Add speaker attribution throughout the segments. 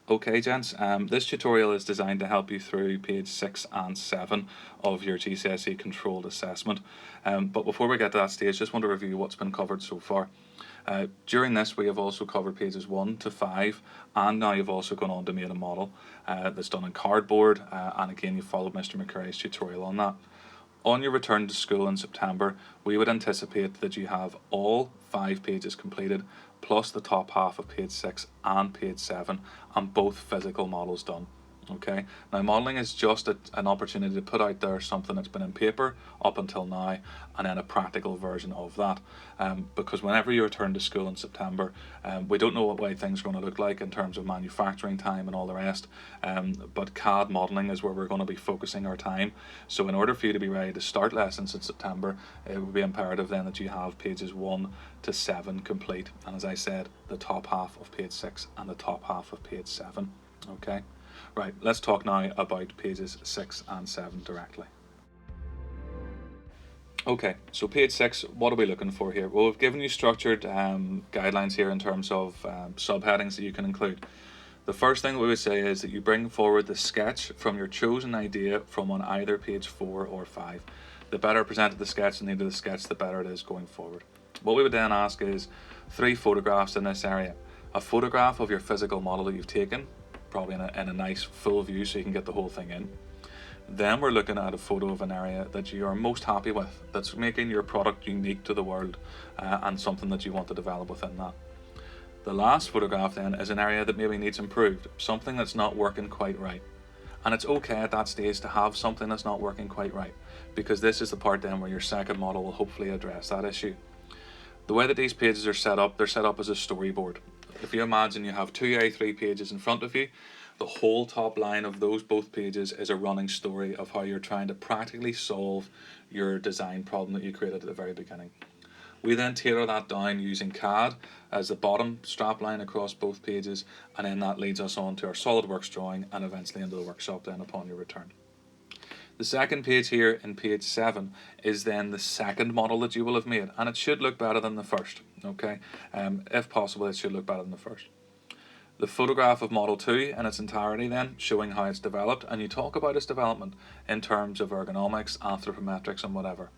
Speaker 1: Okay, gents, this tutorial is designed to help you through page 6 and 7 of your GCSE controlled assessment. But before we get to that stage, just want to review what's been covered so far. During this, we have also covered pages 1 to 5, and now you've also gone on to make a model that's done in cardboard, and again, you followed Mr. McCurry's tutorial on that. On your return to school in September, we would anticipate that you have all 5 pages completed, plus the top half of page 6 and page 7, and both physical models done. Okay, now modelling is just an opportunity to put out there something that's been in paper up until now, and then a practical version of that. Because whenever you return to school in September, we don't know what way things are going to look like in terms of manufacturing time and all the rest. But CAD modelling is where we're going to be focusing our time. So in order for you to be ready to start lessons in September, it would be imperative then that you have pages 1 to 7 complete. And as I said, the top half of page 6 and the top half of page 7. Okay. Right, let's talk now about pages 6 and 7 directly. Okay, so page 6, what are we looking for here? Well, we've given you structured guidelines here in terms of subheadings that you can include. The first thing we would say is that you bring forward the sketch from your chosen idea from on either page 4 or 5. The better presented the sketch and needed the sketch, the better it is going forward. What we would then ask is 3 photographs in this area. A photograph of your physical model that you've taken, probably in a nice full view so you can get the whole thing in. Then we're looking at a photo of an area that you are most happy with, that's making your product unique to the world, and something that you want to develop within that. The last photograph then is an area that maybe needs improved, something that's not working quite right. And it's okay at that stage to have something that's not working quite right, because this is the part then where your second model will hopefully address that issue. The way that these pages are set up, they're set up as a storyboard. If you imagine you have 2 A3 pages in front of you, the whole top line of those both pages is a running story of how you're trying to practically solve your design problem that you created at the very beginning. We then tailor that down using CAD as the bottom strap line across both pages, and then that leads us on to our SolidWorks drawing and eventually into the workshop then upon your return. The second page here in page 7 is then the second model that you will have made, and it should look better than the first. Okay, if possible, it should look better than the first. The photograph of model 2 in its entirety then, showing how it's developed, and you talk about its development in terms of ergonomics, anthropometrics and whatever.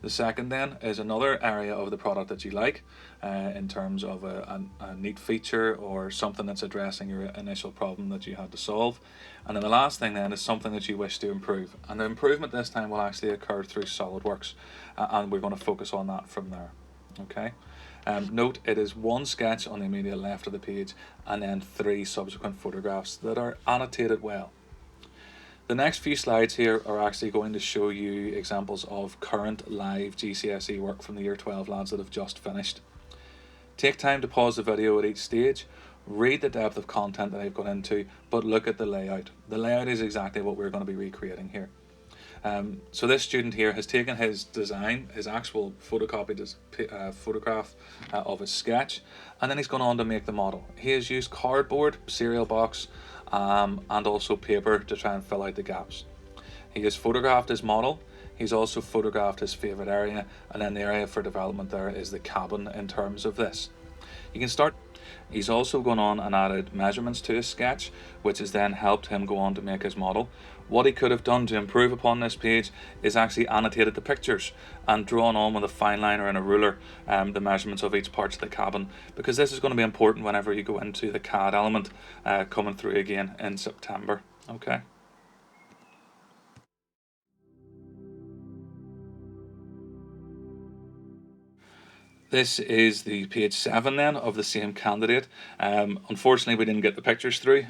Speaker 1: The second then is another area of the product that you like, in terms of a neat feature or something that's addressing your initial problem that you had to solve. And then the last thing then is something that you wish to improve. And the improvement this time will actually occur through SolidWorks, and we're going to focus on that from there. Okay. Note it is one sketch on the immediate left of the page and then 3 subsequent photographs that are annotated well. The next few slides here are actually going to show you examples of current live GCSE work from the Year 12 lads that have just finished. Take time to pause the video at each stage, read the depth of content that I've gone into, but look at the layout. The layout is exactly what we're going to be recreating here. So this student here has taken his design, his actual photocopied photograph of his sketch, and then he's gone on to make the model. He has used cardboard, cereal box, and also paper to try and fill out the gaps. He has photographed his model. He's also photographed his favourite area, and then the area for development there is the cabin in terms of this. You can start. He's also gone on and added measurements to his sketch, which has then helped him go on to make his model. What he could have done to improve upon this page is actually annotated the pictures and drawn on with a fine liner and a ruler the measurements of each part of the cabin, because this is going to be important whenever you go into the CAD element coming through again in September. Okay. This is the page 7 then of the same candidate. Unfortunately, we didn't get the pictures through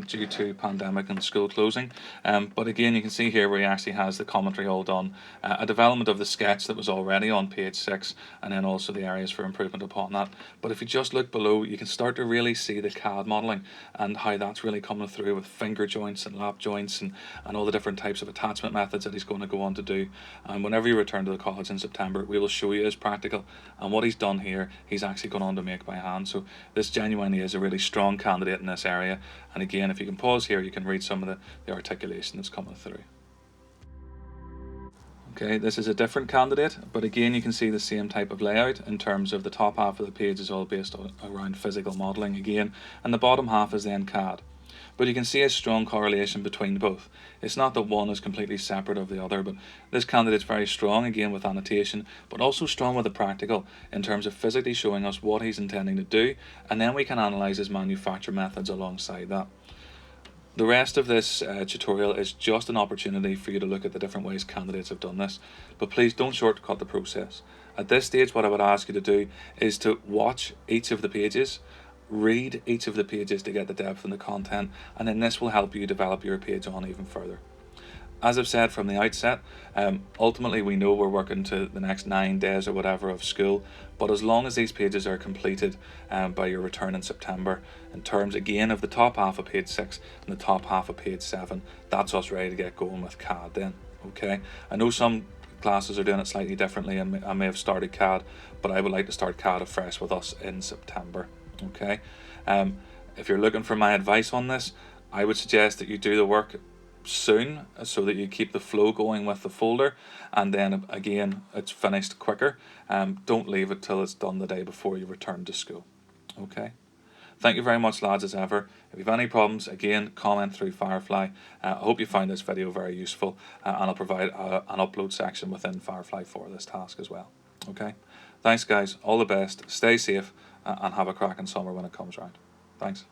Speaker 1: due to pandemic and school closing. But again, you can see here where he actually has the commentary all done. A development of the sketch that was already on page 6, and then also the areas for improvement upon that. But if you just look below, you can start to really see the CAD modelling and how that's really coming through with finger joints and lap joints and all the different types of attachment methods that he's going to go on to do. And whenever you return to the college in September, we will show you his practical, and what he's done here, he's actually gone on to make by hand. So this genuinely is a really strong candidate in this area. And again, if you can pause here, you can read some of the articulation that's coming through. Okay, this is a different candidate, but again you can see the same type of layout in terms of the top half of the page is all based around physical modelling again, and the bottom half is then CAD. But you can see a strong correlation between both. It's not that one is completely separate of the other, but this candidate's very strong again with annotation, but also strong with the practical in terms of physically showing us what he's intending to do, and then we can analyse his manufacture methods alongside that. The rest of this tutorial is just an opportunity for you to look at the different ways candidates have done this, but please don't shortcut the process. At this stage, what I would ask you to do is to watch each of the pages, read each of the pages to get the depth and the content, and then this will help you develop your page on even further. As I've said from the outset, ultimately we know we're working to the next 9 days or whatever of school, but as long as these pages are completed by your return in September, in terms again of the top half of page 6 and the top half of page 7, that's us ready to get going with CAD then. Okay, I know some classes are doing it slightly differently and I may have started CAD, but I would like to start CAD afresh with us in September. Okay, if you're looking for my advice on this, I would suggest that you do the work soon so that you keep the flow going with the folder, and then again it's finished quicker. Don't leave it till it's done the day before you return to school. Okay, thank you very much lads as ever. If you have any problems, again comment through Firefly. I hope you find this video very useful, and I'll provide an upload section within Firefly for this task as well. Okay, thanks guys, all the best, stay safe, and have a cracking summer when it comes round. Thanks.